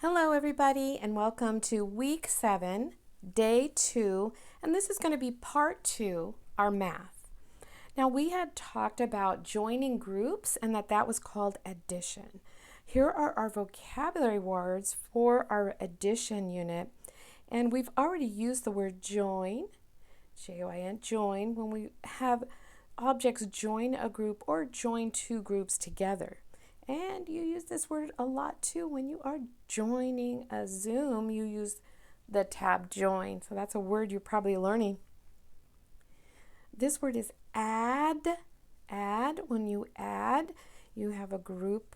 Hello everybody and welcome to week 7, day 2, and this is going to be part 2, our math. Now we had talked about joining groups and that was called addition. Here are our vocabulary words for our addition unit, and we've already used the word join, J-O-I-N, join, when we have objects join a group or join two groups together. And you use this word a lot too when you are joining a Zoom. You use the tab join. So that's a word you're probably learning. This word is add. Add. When you add, you have a group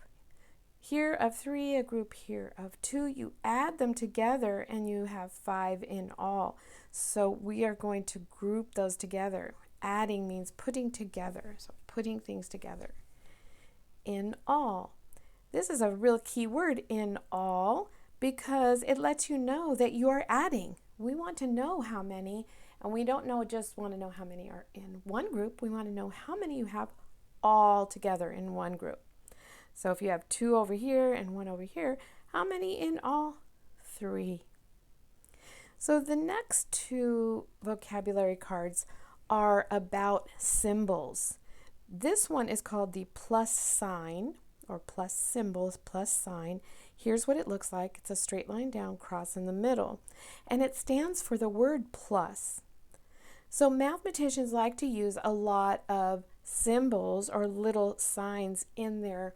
here of 3, a group here of 2. You add them together and you have 5 in all. So we are going to group those together. Adding means putting together. So putting things together. In all. This is a real key word, in all, because it lets you know that you are adding. We want to know how many, and we don't just want to know how many are in one group. We want to know how many you have all together in one group. So if you have 2 over here and 1 over here, how many in all? 3. So the next 2 vocabulary cards are about symbols. This one is called the plus sign, or plus symbols, plus sign. Here's what it looks like. It's a straight line down, cross in the middle, and it stands for the word plus. So mathematicians like to use a lot of symbols or little signs in their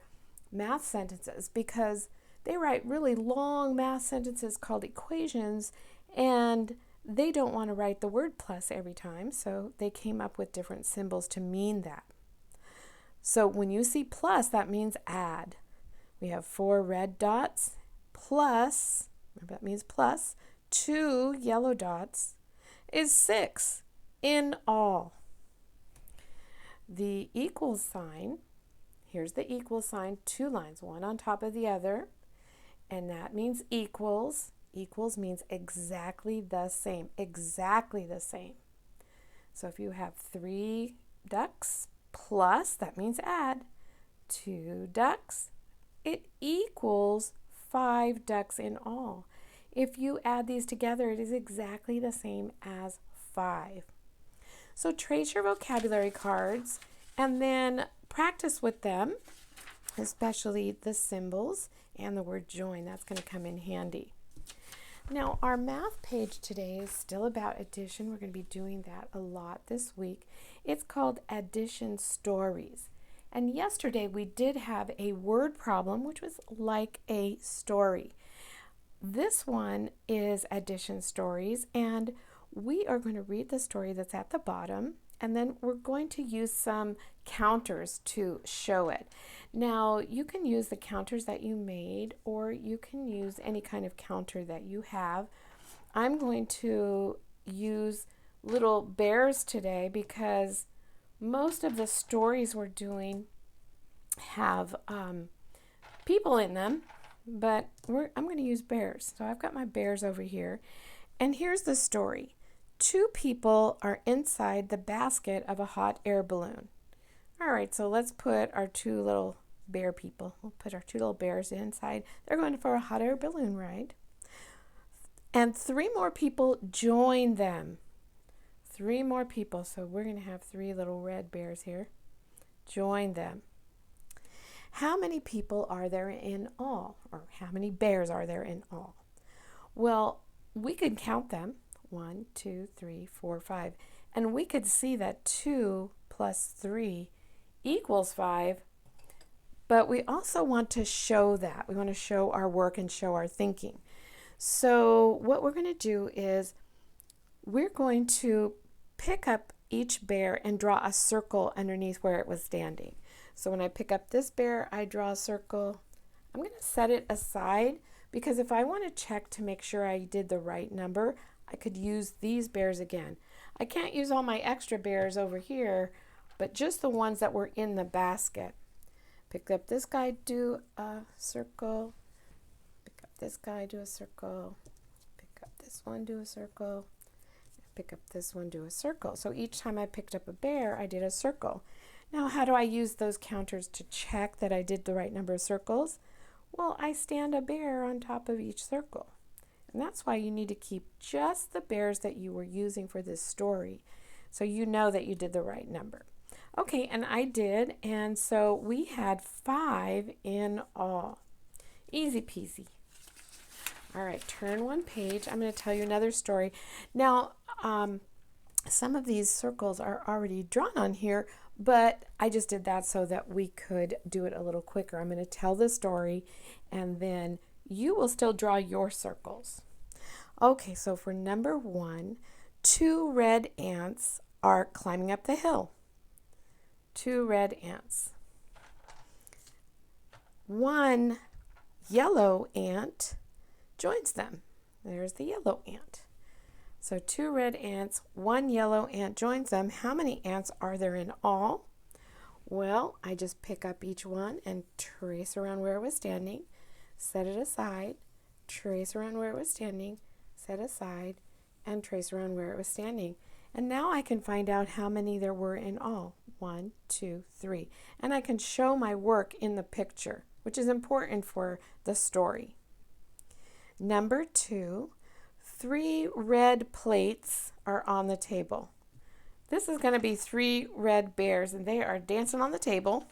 math sentences because they write really long math sentences called equations, and they don't want to write the word plus every time, so they came up with different symbols to mean that. So when you see plus, that means add. We have 4 red dots plus, remember that means plus, 2 yellow dots is 6 in all. The equal sign, here's the equal sign, 2 lines, one on top of the other, and that means equals. Equals means exactly the same, exactly the same. So if you have 3 ducks plus, that means add, 2 ducks, it equals 5 ducks in all. If you add these together, it is exactly the same as 5. So trace your vocabulary cards and then practice with them, especially the symbols and the word join. That's going to come in handy. Now, our math page today is still about addition. We're going to be doing that a lot this week. It's called Addition Stories. And yesterday we did have a word problem, which was like a story. This one is Addition Stories, and we are going to read the story that's at the bottom, and then we're going to use some counters to show it. Now, you can use the counters that you made, or you can use any kind of counter that you have. I'm going to use little bears today because most of the stories we're doing have people in them, but I'm going to use bears. So I've got my bears over here, and here's the story. 2 people are inside the basket of a hot air balloon. All right, so let's put our 2 little bear people. We'll put our 2 little bears inside. They're going for a hot air balloon ride. And 3 more people join them. 3 more people. So we're going to have 3 little red bears here. Join them. How many people are there in all? Or how many bears are there in all? Well, we could count them. 1, 2, 3, 4, 5. And we could see that 2 plus 3 equals 5. But we also want to show that. We want to show our work and show our thinking. So what we're going to do is we're going to pick up each bear and draw a circle underneath where it was standing. So when I pick up this bear, I draw a circle. I'm going to set it aside because if I want to check to make sure I did the right number, I could use these bears again. I can't use all my extra bears over here, but just the ones that were in the basket. Pick up this guy, do a circle. Pick up this guy, do a circle. Pick up this one, do a circle. Pick up this one, do a circle. So each time I picked up a bear, I did a circle. Now, how do I use those counters to check that I did the right number of circles? Well, I stand a bear on top of each circle. And that's why you need to keep just the bears that you were using for this story so you know that you did the right number. Okay, and I did, and so we had 5 in all. Easy peasy. All right, turn one page. I'm going to tell you another story. Now, some of these circles are already drawn on here, but I just did that so that we could do it a little quicker. I'm going to tell the story, and then you will still draw your circles. Okay, so for number 1, 2 red ants are climbing up the hill. 2 red ants. 1 yellow ant joins them. There's the yellow ant. So 2 red ants, 1 yellow ant joins them. How many ants are there in all? Well, I just pick up each one and trace around where it was standing, set it aside, trace around where it was standing, set aside, and trace around where it was standing. And now I can find out how many there were in all. 1, 2, 3. And I can show my work in the picture, which is important for the story. Number 2, 3 red plates are on the table. This is going to be 3 red bears, and they are dancing on the table.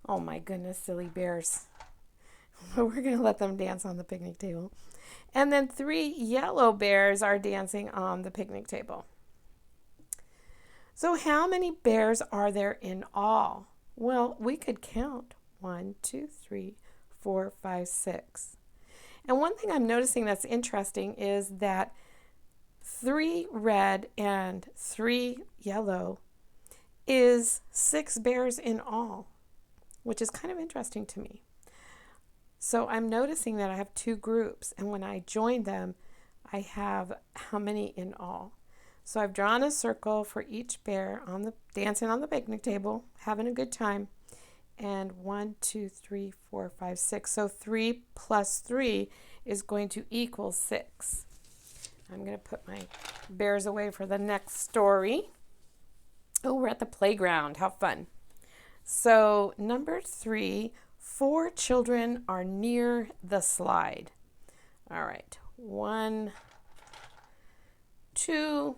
Oh my goodness, silly bears. We're going to let them dance on the picnic table. And then 3 yellow bears are dancing on the picnic table. So how many bears are there in all? Well, we could count 1, 2, 3, 4, 5, 6. And one thing I'm noticing that's interesting is that 3 red and 3 yellow is 6 bears in all, which is kind of interesting to me. So I'm noticing that I have 2 groups, and when I join them, I have how many in all. So I've drawn a circle for each bear dancing on the picnic table, having a good time. And 1, 2, 3, 4, 5, 6. So 3 plus 3 is going to equal 6. I'm going to put my bears away for the next story. Oh, we're at the playground. How fun. So number 3, 4 children are near the slide. All right. 1, 2,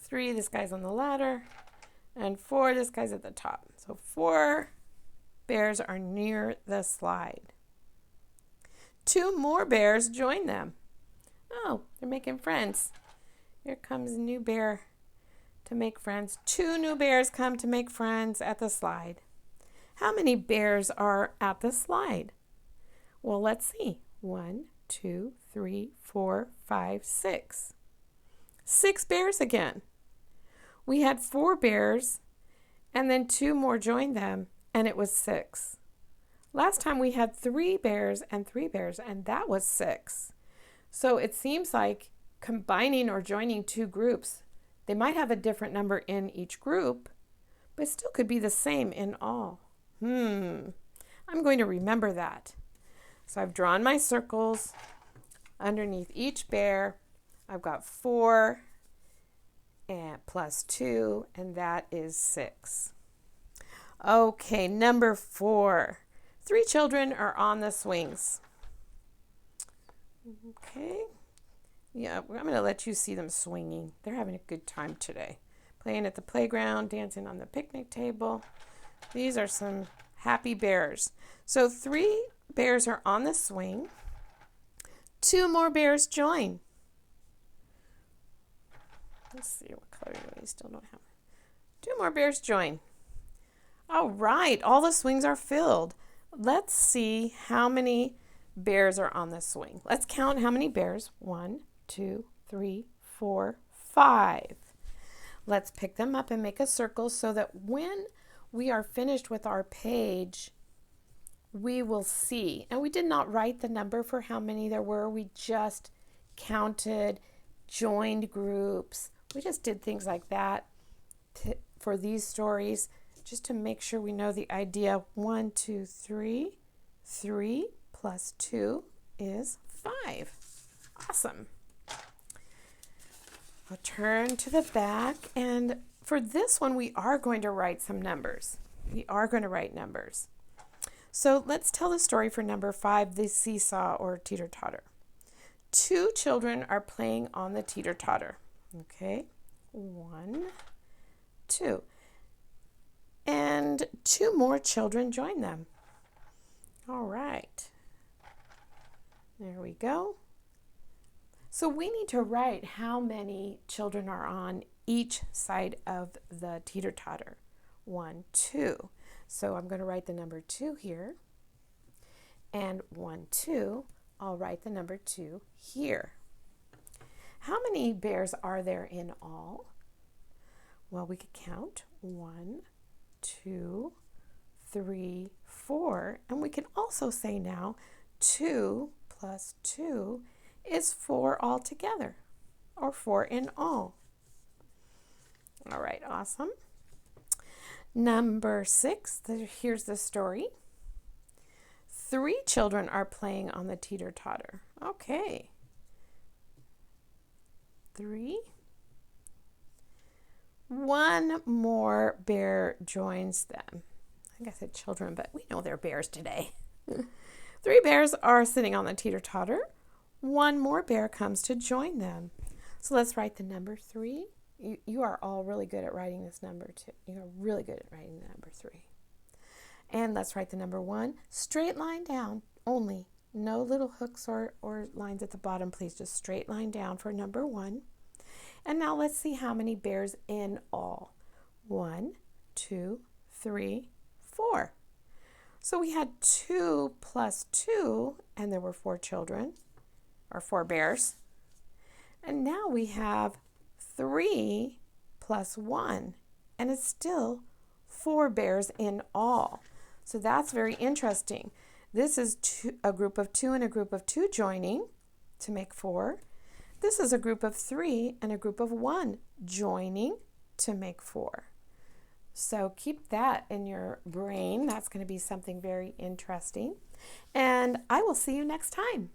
3, this guy's on the ladder, and 4, this guy's at the top. So 4 bears are near the slide. 2 more bears join them. Oh, they're making friends. Here comes a new bear to make friends. 2 new bears come to make friends at the slide. How many bears are at the slide? Well, let's see. 1, 2, 3, 4, 5, 6. 6 bears again. We had 4 bears, and then 2 more joined them, and it was 6. Last time we had 3 bears and 3 bears, and that was 6. So it seems like combining or joining 2 groups, they might have a different number in each group, but it still could be the same in all. I'm going to remember that. So I've drawn my circles underneath each bear. I've got 4 and plus 2, and that is 6. Okay, number 4. 3 children are on the swings. Okay. Yeah, I'm going to let you see them swinging. They're having a good time today. Playing at the playground, dancing on the picnic table. These are some happy bears. So 3 bears are on the swing. 2 more bears join. Let's see what color we still don't have. 2 more bears join. All right, all the swings are filled. Let's see how many bears are on the swing. Let's count how many bears. 1, 2, 3, 4, 5. Let's pick them up and make a circle so that when we are finished with our page, we will see. And we did not write the number for how many there were. We just counted, joined groups. We just did things like that for these stories, just to make sure we know the idea. 1, 2, 3. 3 plus 2 is 5. Awesome. I'll turn to the back, and for this one, we are going to write some numbers. We are going to write numbers. So let's tell the story for number 5, the seesaw or teeter-totter. 2 children are playing on the teeter-totter. Okay, 1, 2. And 2 more children join them. All right. There we go. So we need to write how many children are on each side of the teeter-totter. 1, 2. So I'm going to write the number 2 here. And 1, 2. I'll write the number 2 here. How many bears are there in all? Well, we could count 1, 2, 3, 4. And we can also say now 2 plus 2 is 4 altogether, or 4 in all. All right, awesome. Number 6, here's the story. 3 children are playing on the teeter-totter. Okay. 3. 1 more bear joins them. I think I said children, but we know they're bears today. 3 bears are sitting on the teeter-totter. 1 more bear comes to join them. So let's write the number 3. You are all really good at writing this number too. You are really good at writing the number 3. And let's write the number 1. Straight line down only. No little hooks or lines at the bottom, please. Just straight line down for number 1. And now let's see how many bears in all. 1, 2, 3, 4. So we had 2 plus 2, and there were 4 children, or 4 bears. And now we have 3 plus 1, and it's still 4 bears in all. So that's very interesting. This is a group of 2 and a group of 2 joining to make 4. This is a group of 3 and a group of 1 joining to make 4. So keep that in your brain. That's going to be something very interesting. And I will see you next time.